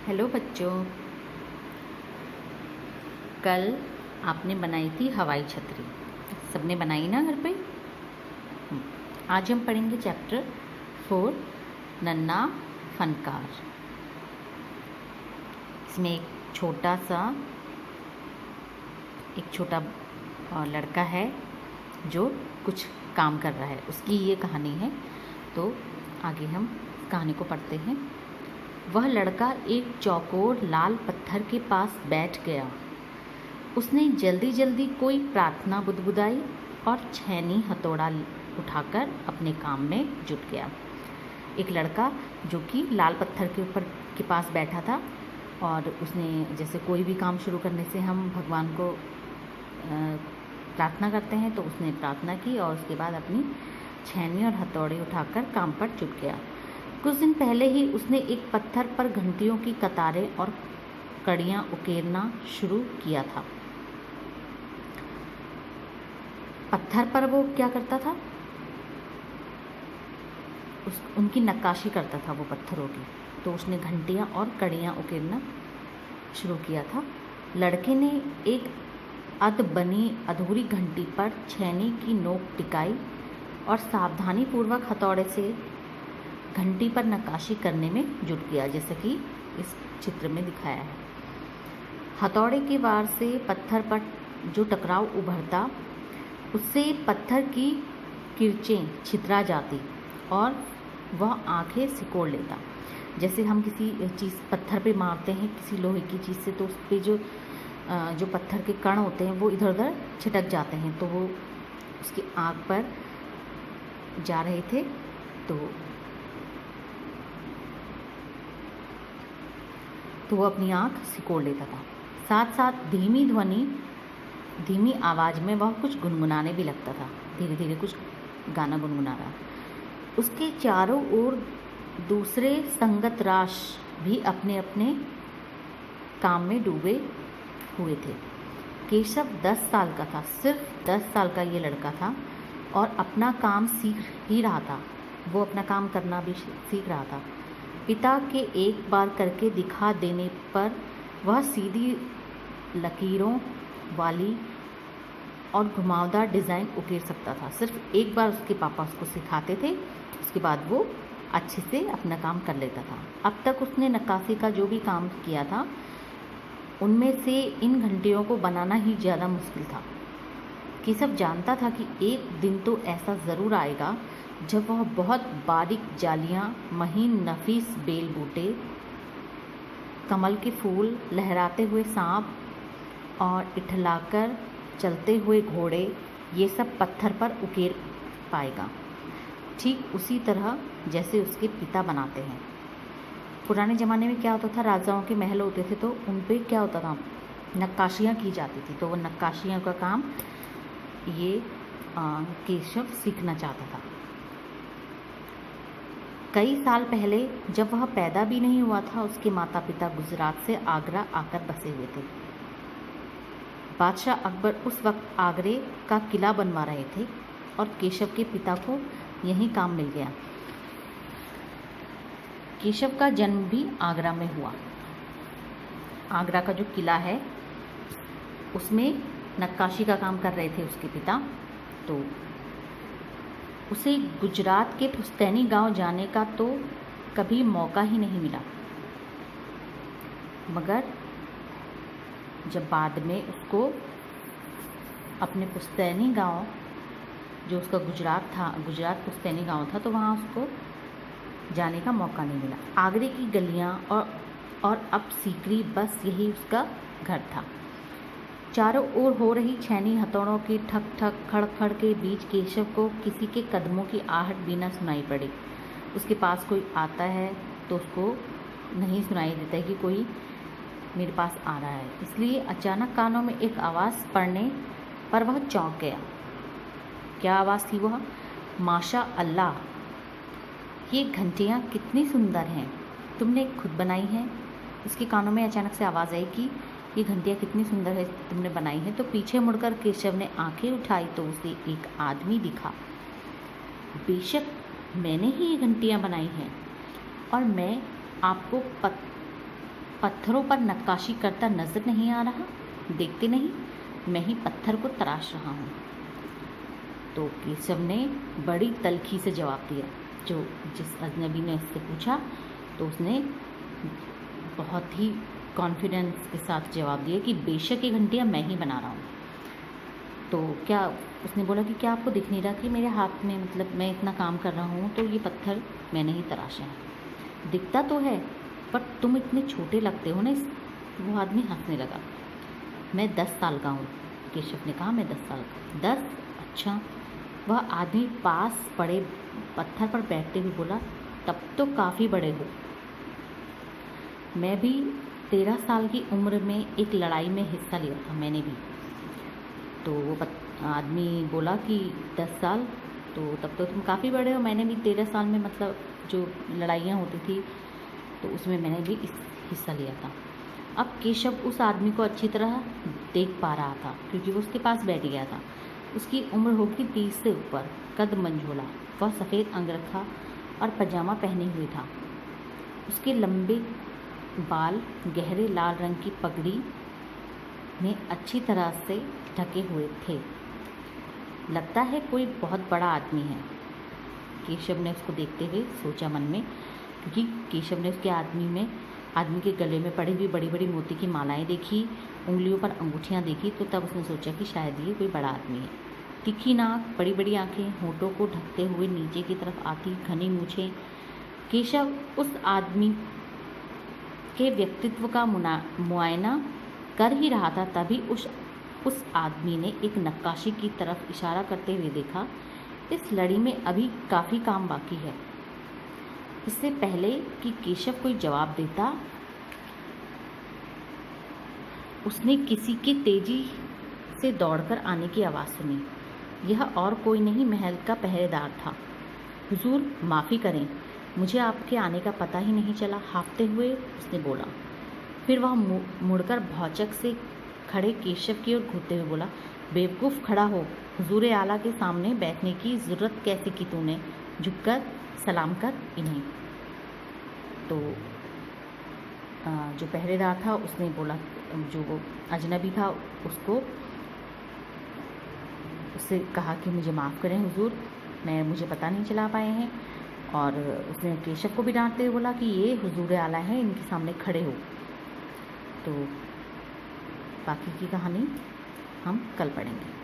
Hello बच्चों, कल आपने बनाई थी हवाई छतरी। सबने बनाई ना घर पे। आज हम पढ़ेंगे चैप्टर 4 नन्ना फनकार। इसमें एक छोटा लड़का है जो कुछ काम कर रहा है, उसकी ये कहानी है। तो आगे हम कहानी को पढ़ते हैं। वह लड़का एक चौकोर लाल पत्थर के पास बैठ गया। उसने जल्दी जल्दी कोई प्रार्थना बुदबुदाई और छैनी हथौड़ा उठाकर अपने काम में जुट गया। एक लड़का जो कि लाल पत्थर के पास बैठा था और उसने, जैसे कोई भी काम शुरू करने से हम भगवान को प्रार्थना करते हैं, तो उसने प्रार्थना की और उसके बाद अपनी छैनी और हथौड़े उठाकर काम पर जुट गया। कुछ दिन पहले ही उसने एक पत्थर पर घंटियों की कतारें और कड़ियाँ उकेरना शुरू किया था। पत्थर पर वो क्या करता था? उनकी नक्काशी करता था वो पत्थरों की। तो उसने घंटियाँ और कड़ियाँ उकेरना शुरू किया था। लड़के ने एक बनी अधूरी घंटी पर छैनी की नोक टिकाई और सावधानीपूर्वक हथौड़े से घंटी पर नक्काशी करने में जुट गया, जैसे कि इस चित्र में दिखाया है। हथौड़े के वार से पत्थर पर जो टकराव उभरता, उससे पत्थर की किरचें छितरा जाती और वह आंखें सिकोड़ लेता। जैसे हम किसी चीज़ पत्थर पे मारते हैं, किसी लोहे की चीज़ से, तो उस पर जो पत्थर के कण होते हैं वो इधर उधर छिटक जाते हैं। तो वो उसकी आँख पर जा रहे थे, तो वो अपनी आँख सिकोड़ लेता था। साथ साथ धीमी आवाज़ में वह कुछ गुनगुनाने भी लगता था। धीरे धीरे कुछ गाना गुनगुना रहा। उसके चारों ओर दूसरे संगत राश भी अपने अपने काम में डूबे हुए थे। केशव 10 साल का था, सिर्फ 10 साल का ये लड़का था और अपना काम सीख ही रहा था। वो अपना काम करना भी सीख रहा था। पिता के एक बार करके दिखा देने पर वह सीधी लकीरों वाली और घुमावदार डिज़ाइन उकेर सकता था। सिर्फ एक बार उसके पापा उसको सिखाते थे, उसके बाद वो अच्छे से अपना काम कर लेता था। अब तक उसने नक्काशी का जो भी काम किया था, उनमें से इन घंटियों को बनाना ही ज़्यादा मुश्किल था। केशव जानता था कि एक दिन तो ऐसा ज़रूर आएगा जब वह बहुत बारीक जालियाँ, महीन नफीस बेल बूटे, कमल के फूल, लहराते हुए सांप और इठलाकर चलते हुए घोड़े, ये सब पत्थर पर उकेर पाएगा, ठीक उसी तरह जैसे उसके पिता बनाते हैं। पुराने ज़माने में क्या होता था, राजाओं के महल होते थे, तो उन पर क्या होता था, नक्काशियाँ की जाती थी। तो वो नक्काशियों का काम ये केशव सीखना चाहता था। कई साल पहले, जब वह पैदा भी नहीं हुआ था, उसके माता पिता गुजरात से आगरा आकर बसे हुए थे। बादशाह अकबर उस वक्त आगरे का किला बनवा रहे थे और केशव के पिता को यही काम मिल गया। केशव का जन्म भी आगरा में हुआ। आगरा का जो किला है, उसमें नक्काशी का काम कर रहे थे उसके पिता। तो उसे गुजरात के पुस्तैनी गांव जाने का तो कभी मौका ही नहीं मिला, मगर जब बाद में उसको अपने पुस्तैनी गांव, जो उसका गुजरात पुस्तैनी गांव था, तो वहाँ उसको जाने का मौका नहीं मिला। आगरे की गलियाँ और अब सीकरी, बस यही उसका घर था। चारों ओर हो रही छैनी हथौड़ों के ठक ठक खड़ खड़ के बीच केशव को किसी के कदमों की आहट भी न सुनाई पड़ी। उसके पास कोई आता है तो उसको नहीं सुनाई देता है कि कोई मेरे पास आ रहा है। इसलिए अचानक कानों में एक आवाज़ पड़ने पर वह चौंक गया। क्या आवाज़ थी वह? माशा अल्लाह, ये घंटियाँ कितनी सुंदर हैं, तुमने खुद बनाई हैं। उसके कानों में अचानक से आवाज़ आई कि ये घंटियाँ कितनी सुंदर है, तुमने बनाई हैं। तो पीछे मुड़कर केशव ने आंखें उठाई तो उसे एक आदमी दिखा। बेशक मैंने ही ये घंटियाँ बनाई हैं और मैं आपको पत्थरों पर नक्काशी करता नजर नहीं आ रहा? देखते नहीं, मैं ही पत्थर को तराश रहा हूँ। तो केशव ने बड़ी तल्खी से जवाब दिया। जो जिस अजनबी ने उससे पूछा तो उसने बहुत ही कॉन्फिडेंस के साथ जवाब दिया कि बेशक ये घंटियाँ मैं ही बना रहा हूँ। तो क्या उसने बोला कि क्या आपको दिख नहीं रहा कि मेरे हाथ में, मतलब मैं इतना काम कर रहा हूँ तो ये पत्थर मैंने ही तराशा है। दिखता तो है, पर तुम इतने छोटे लगते हो ना। वो आदमी हंसने लगा। मैं 10 साल का हूँ, केशव ने कहा। मैं 10 साल का। 10? अच्छा। वह आदमी पास पड़े पत्थर पर बैठते हुए बोला, तब तो काफ़ी बड़े हो। मैं भी 13 साल की उम्र में एक लड़ाई में हिस्सा लिया था, मैंने भी। तो वो आदमी बोला कि 10 साल, तो तब तो तुम काफ़ी बड़े हो। मैंने भी 13 साल में, मतलब जो लड़ाइयाँ होती थी तो उसमें मैंने भी हिस्सा लिया था। अब केशव उस आदमी को अच्छी तरह देख पा रहा था क्योंकि वो उसके पास बैठ गया था। उसकी उम्र होगी 30 से ऊपर, कद मंझोला। वह सफ़ेद अंगरखा और पजामा पहने हुए था। उसके लंबे बाल गहरे लाल रंग की पगड़ी में अच्छी तरह से ढके हुए थे। लगता है कोई बहुत बड़ा आदमी है, केशव ने उसको देखते हुए सोचा मन में, क्योंकि केशव ने उसके आदमी के गले में पड़ी हुई बड़ी बड़ी मोती की मालाएं देखी, उंगलियों पर अंगूठियां देखी, तो तब उसने सोचा कि शायद ये कोई बड़ा आदमी है। तीखी नाक, बड़ी बड़ी आंखें, होठों को ढकते हुए नीचे की तरफ आती घनी मूछें। केशव उस आदमी के व्यक्तित्व का मुआयना कर ही रहा था, तभी उस आदमी ने एक नक्काशी की तरफ इशारा करते हुए देखा। इस लड़ी में अभी काफ़ी काम बाकी है। इससे पहले कि केशव कोई जवाब देता, उसने किसी की तेजी से दौड़कर आने की आवाज़ सुनी। यह और कोई नहीं, महल का पहरेदार था। हुजूर, माफ़ी करें, मुझे आपके आने का पता ही नहीं चला, हाँफते हुए उसने बोला। फिर वह मुड़कर भौचक से खड़े केशव की ओर घूरते हुए बोला, बेवकूफ़, खड़ा हो। हुजूर आला के सामने बैठने की ज़रूरत कैसे की तूने? झुककर सलाम कर इन्हें। तो जो पहरेदार था उसने बोला, जो वो अजनबी था उससे कहा कि मुझे माफ़ करें हुजूर, मुझे पता नहीं चला पाए हैं। और उसने केशव को भी डांटते हुए बोला कि ये हुजूर आला है, इनके सामने खड़े हो। तो बाकी की कहानी हम कल पढ़ेंगे।